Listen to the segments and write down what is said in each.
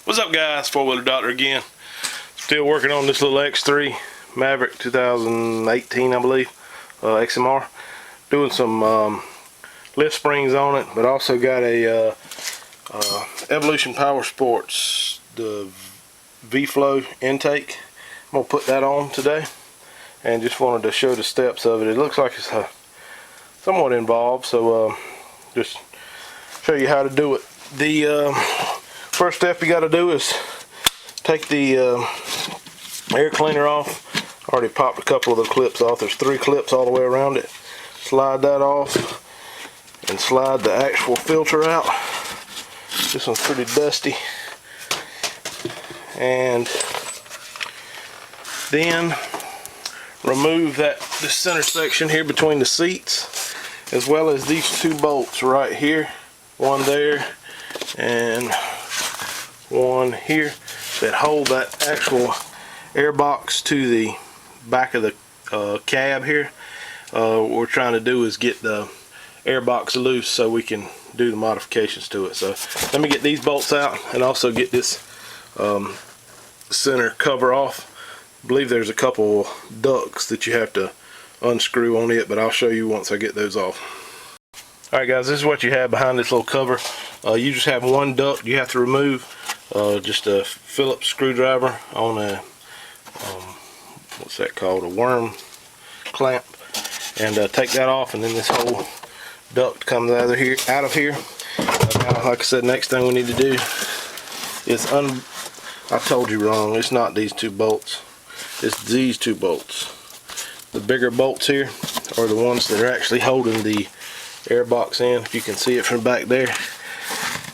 What's up, guys? Four-wheeler doctor again. Still working on this little X3 Maverick 2018, I believe, XMR. Doing some lift springs on it, but also got a Evolution Power Sports, the V-Flow intake. I'm gonna put that on today, and just wanted to show the steps of it. It looks like it's somewhat involved, so just show you how to do it. The first step you got to do is take the air cleaner off. I already popped a couple of the clips off. There's 3 clips all the way around it. Slide that off and slide the actual filter out. This one's pretty dusty. And then remove this center section here between the seats, as well as these 2 bolts right here. One there and one here that hold that actual air box to the back of the cab here. What we're trying to do is get the air box loose so we can do the modifications to it. So let me get these bolts out and also get this center cover off. I believe there's a couple ducts that you have to unscrew on it, but I'll show you once I get those off. Alright guys, this is what you have behind this little cover. You just have one duct you have to remove. Just a Phillips screwdriver on a, what's that called, a worm clamp. And take that off, and then this whole duct comes out of here. Now, like I said, next thing we need to do is I told you wrong, it's not these 2 bolts. It's these 2 bolts. The bigger bolts here are the ones that are actually holding the air box in, if you can see it from back there.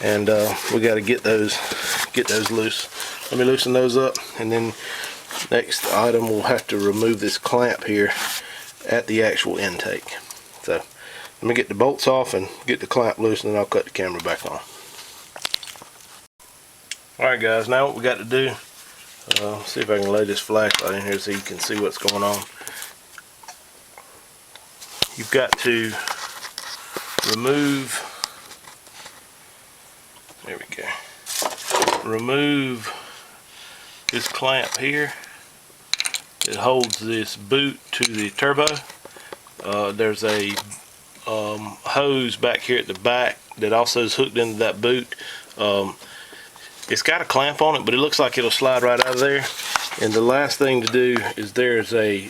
And we got to get those loose. Let me loosen those up, and then next item we'll have to remove this clamp here at the actual intake. So let me get the bolts off and get the clamp loose, and then I'll cut the camera back on. Alright guys, now what we got to do, see if I can lay this flashlight in here so you can see what's going on. You've got to remove this clamp here. It holds this boot to the turbo. There's a hose back here at the back that also is hooked into that boot. It's got a clamp on it, but it looks like it'll slide right out of there. And the last thing to do is there's a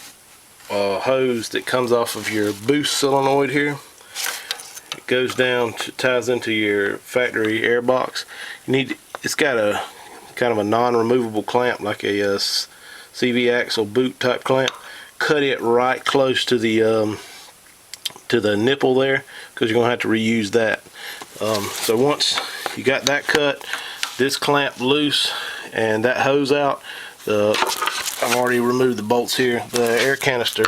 hose that comes off of your boost solenoid here. It goes down, ties into your factory air box. It's got a kind of a non-removable clamp, like a CV axle boot type clamp. Cut it right close to the nipple there, because you're gonna have to reuse that. So once you got that cut, this clamp loose, and that hose out, I've already removed the bolts here. The air canister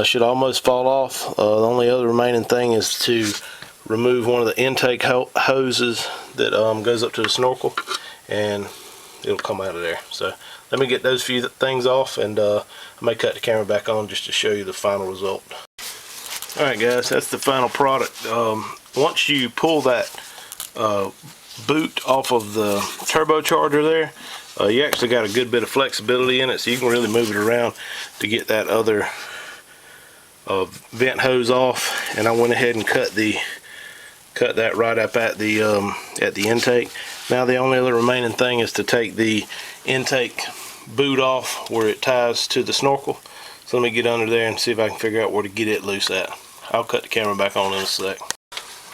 should almost fall off. The only other remaining thing is to remove one of the intake hoses that goes up to the snorkel, and it'll come out of there. So let me get those few things off, and I may cut the camera back on just to show you the final result. Alright guys, that's the final product. Once you pull that boot off of the turbocharger there, you actually got a good bit of flexibility in it, so you can really move it around to get that other vent hose off. And I went ahead and cut that right up at the intake. Now the only other remaining thing is to take the intake boot off where it ties to the snorkel. So let me get under there and see if I can figure out where to get it loose at. I'll cut the camera back on in a sec.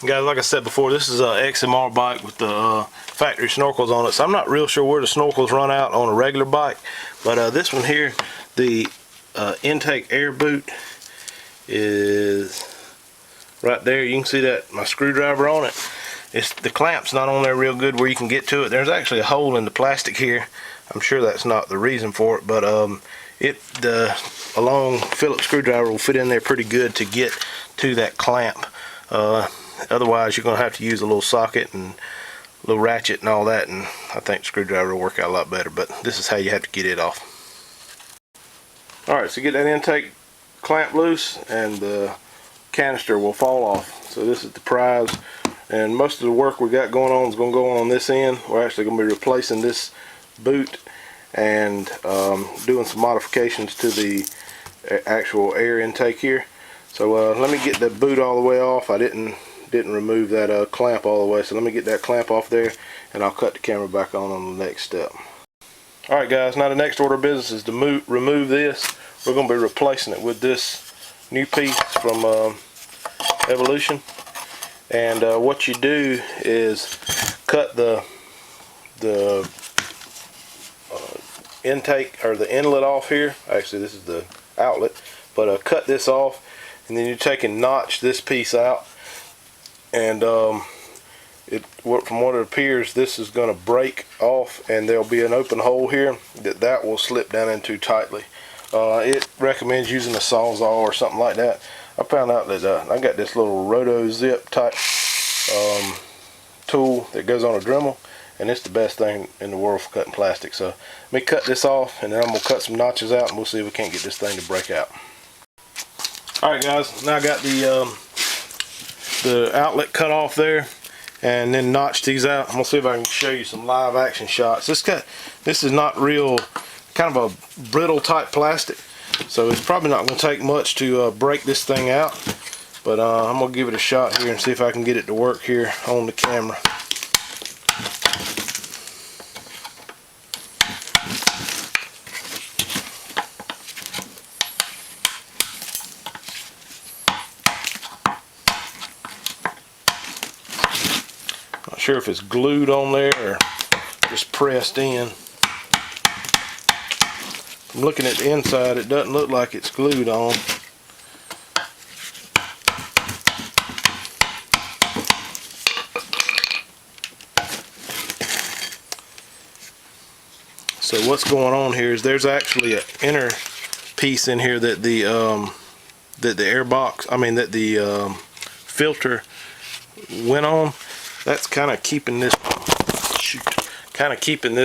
Guys, like I said before, this is a XMR bike with the factory snorkels on it, so I'm not real sure where the snorkels run out on a regular bike, but this one here, the intake air boot is right there. You can see that my screwdriver on it. The clamp's not on there real good where you can get to it. There's actually a hole in the plastic here. I'm sure that's not the reason for it, but a long Phillips screwdriver will fit in there pretty good to get to that clamp. Otherwise you're going to have to use a little socket and a little ratchet and all that, and I think the screwdriver will work out a lot better, but this is how you have to get it off. Alright, so get that intake clamp loose and the canister will fall off. So this is the prize and most of the work we got going on is going to go on this end. We're actually going to be replacing this boot and doing some modifications to the actual air intake here. So let me get the boot all the way off. I didn't remove that clamp all the way, so let me get that clamp off there, and I'll cut the camera back on the next step. Alright guys, now the next order of business is to remove this. We're going to be replacing it with this new piece from Evolution. And what you do is cut the intake, or the inlet off here. Actually, this is the outlet, but cut this off, and then you take and notch this piece out, and from what it appears, this is going to break off, and there'll be an open hole here that will slip down into tightly. It recommends using a Sawzall or something like that. I found out that I got this little roto zip type tool that goes on a Dremel, and it's the best thing in the world for cutting plastic. So let me cut this off, and then I'm going to cut some notches out, and we'll see if we can't get this thing to break out. Alright guys, now I got the outlet cut off there, and then notched these out. I'm going to see if I can show you some live action shots. This is not real, kind of a brittle type plastic, so it's probably not going to take much to break this thing out, but I'm going to give it a shot here and see if I can get it to work here on the camera. Not sure if it's glued on there or just pressed in. From looking at the inside, it doesn't look like it's glued on. So what's going on here is there's actually an inner piece in here that the filter went on. That's kind of keeping this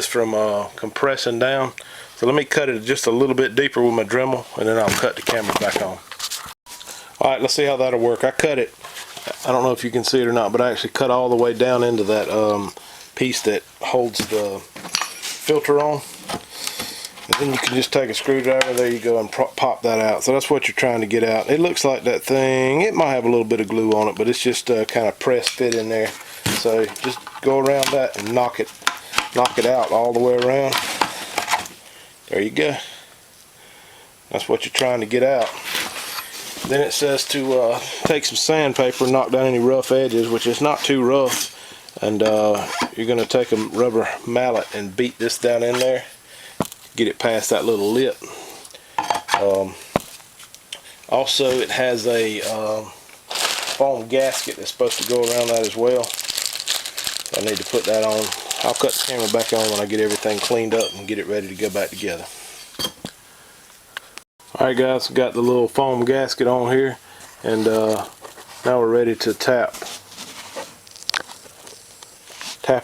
from compressing down. So let me cut it just a little bit deeper with my Dremel, and then I'll cut the camera back on. Alright, let's see how that'll work. I cut it, I don't know if you can see it or not, but I actually cut all the way down into that piece that holds the filter on. And then you can just take a screwdriver, there you go, and pop that out. So that's what you're trying to get out. It looks like that thing, it might have a little bit of glue on it, but it's just kind of press fit in there. So just go around that and knock it out all the way around. There you go. That's what you're trying to get out. Then it says to take some sandpaper and knock down any rough edges, which is not too rough. And you're going to take a rubber mallet and beat this down in there. Get it past that little lip. Also, it has a foam gasket that's supposed to go around that as well. So I need to put that on. I'll cut the camera back on when I get everything cleaned up and get it ready to go back together. Alright guys, got the little foam gasket on here, and now we're ready to tap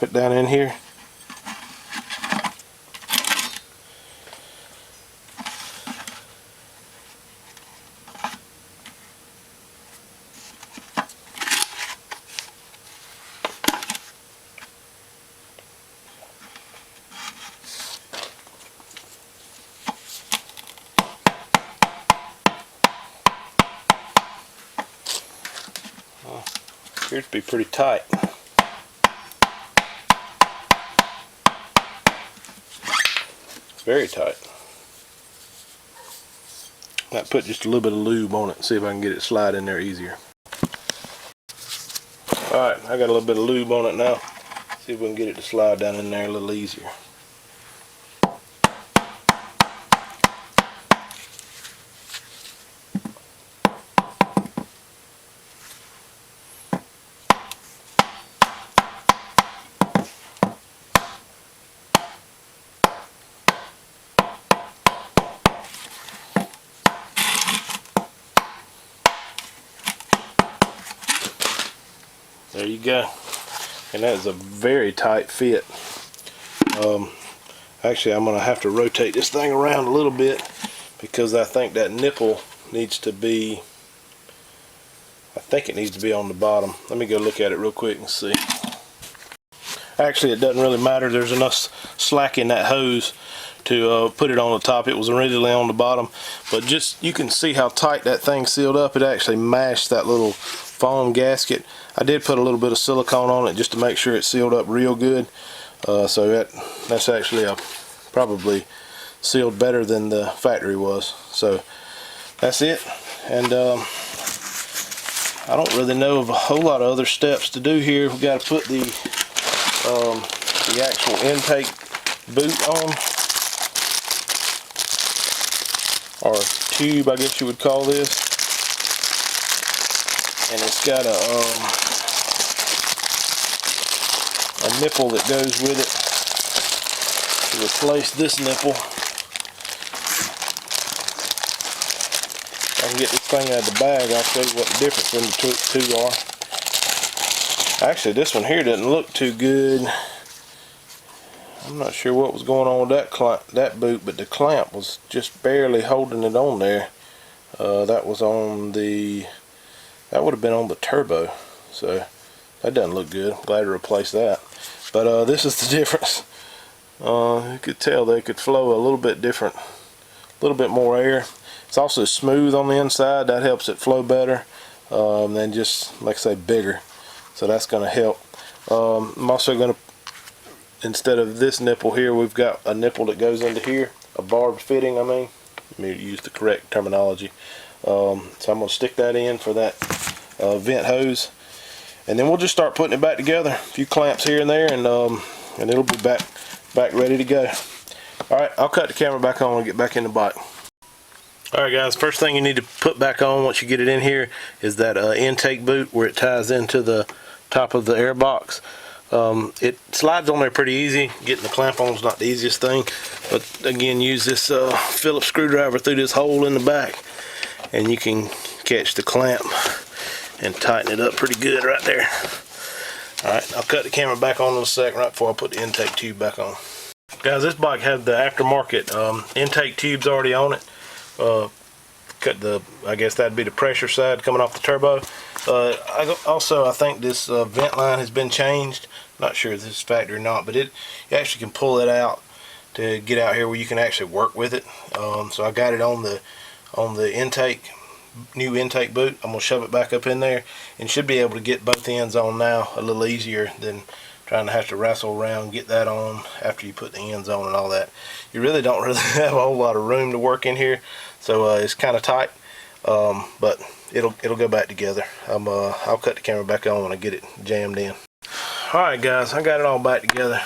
it down in here. Appears to be pretty tight. It's very tight. Might put just a little bit of lube on it and see if I can get it to slide in there easier. Alright, I got a little bit of lube on it now. See if we can get it to slide down in there a little easier. There you go, and that is a very tight fit. Actually, I'm going to have to rotate this thing around a little bit because I think that nipple needs to be, I think it needs to be on the bottom. Let me go look at it real quick and see. Actually, it doesn't really matter. There's enough slack in that hose to put it on the top. It was originally on the bottom, but just you can see how tight that thing sealed up. It actually mashed that little foam gasket. I did put a little bit of silicone on it just to make sure it sealed up real good. So that's actually probably sealed better than the factory was. So that's it. And I don't really know of a whole lot of other steps to do here. We've got to put the actual intake boot on, or tube, I guess you would call this. And it's got a nipple that goes with it to replace this nipple. If I can get this thing out of the bag, I'll show you what the difference in the two are. Actually, this one here doesn't look too good. I'm not sure what was going on with that boot, but the clamp was just barely holding it on there. That was on the, that would have been on the turbo, so that doesn't look good. I'm glad to replace that. But this is the difference. You could tell they could flow a little bit different, a little bit more air. It's also smooth on the inside. That helps it flow better, and just, like I say, bigger. So that's going to help. I'm also going to, instead of this nipple here, we've got a nipple that goes into here, a barbed fitting, I mean. Let me use the correct terminology. So I'm going to stick that in for that vent hose. And then we'll just start putting it back together. A few clamps here and there, and it'll be back ready to go. Alright, I'll cut the camera back on and get back in the bike. Alright guys, first thing you need to put back on once you get it in here is that intake boot where it ties into the top of the air box. It slides on there pretty easy. Getting the clamp on is not the easiest thing, but again, use this Phillips screwdriver through this hole in the back and you can catch the clamp and tighten it up pretty good right there. Alright, I'll cut the camera back on in a second right before I put the intake tube back on. Guys, this bike has the aftermarket intake tubes already on it. Cut the, I guess that'd be the pressure side coming off the turbo. I think this vent line has been changed. Not sure if this is factory or not, but you actually can pull it out to get out here where you can actually work with it. So I got it on the intake, new intake boot. I'm gonna shove it back up in there and should be able to get both ends on now a little easier than trying to have to wrestle around and get that on after you put the ends on and all that. You really don't have a whole lot of room to work in here, so it's kind of tight, but it'll go back together. I'll cut the camera back on when I get it jammed in. Alright guys, I got it all back together.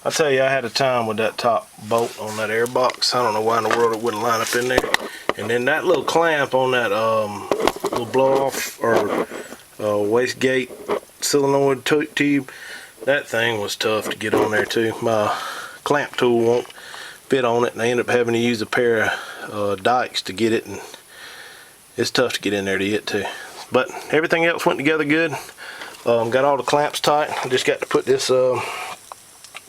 I'll tell you, I had a time with that top bolt on that air box. I don't know why in the world it wouldn't line up in there. And then that little clamp on that little blow off or wastegate solenoid tube, that thing was tough to get on there too. My clamp tool won't fit on it, and I end up having to use a pair of dikes to get it, and it's tough to get in there to get to. But everything else went together good. Got all the clamps tight. I just got to put this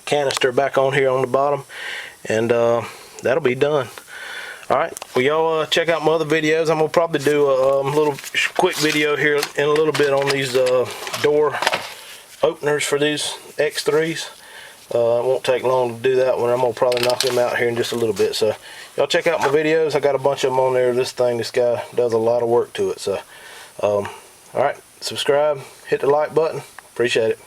canister back on here on the bottom, and that'll be done. Alright, well y'all check out my other videos. I'm gonna probably do a little quick video here in a little bit on these door openers for these X3s. It won't take long to do that one. I'm gonna probably knock them out here in just a little bit. So y'all check out my videos. I got a bunch of them on there. This guy does a lot of work to it. So alright, subscribe, hit the like button. Appreciate it.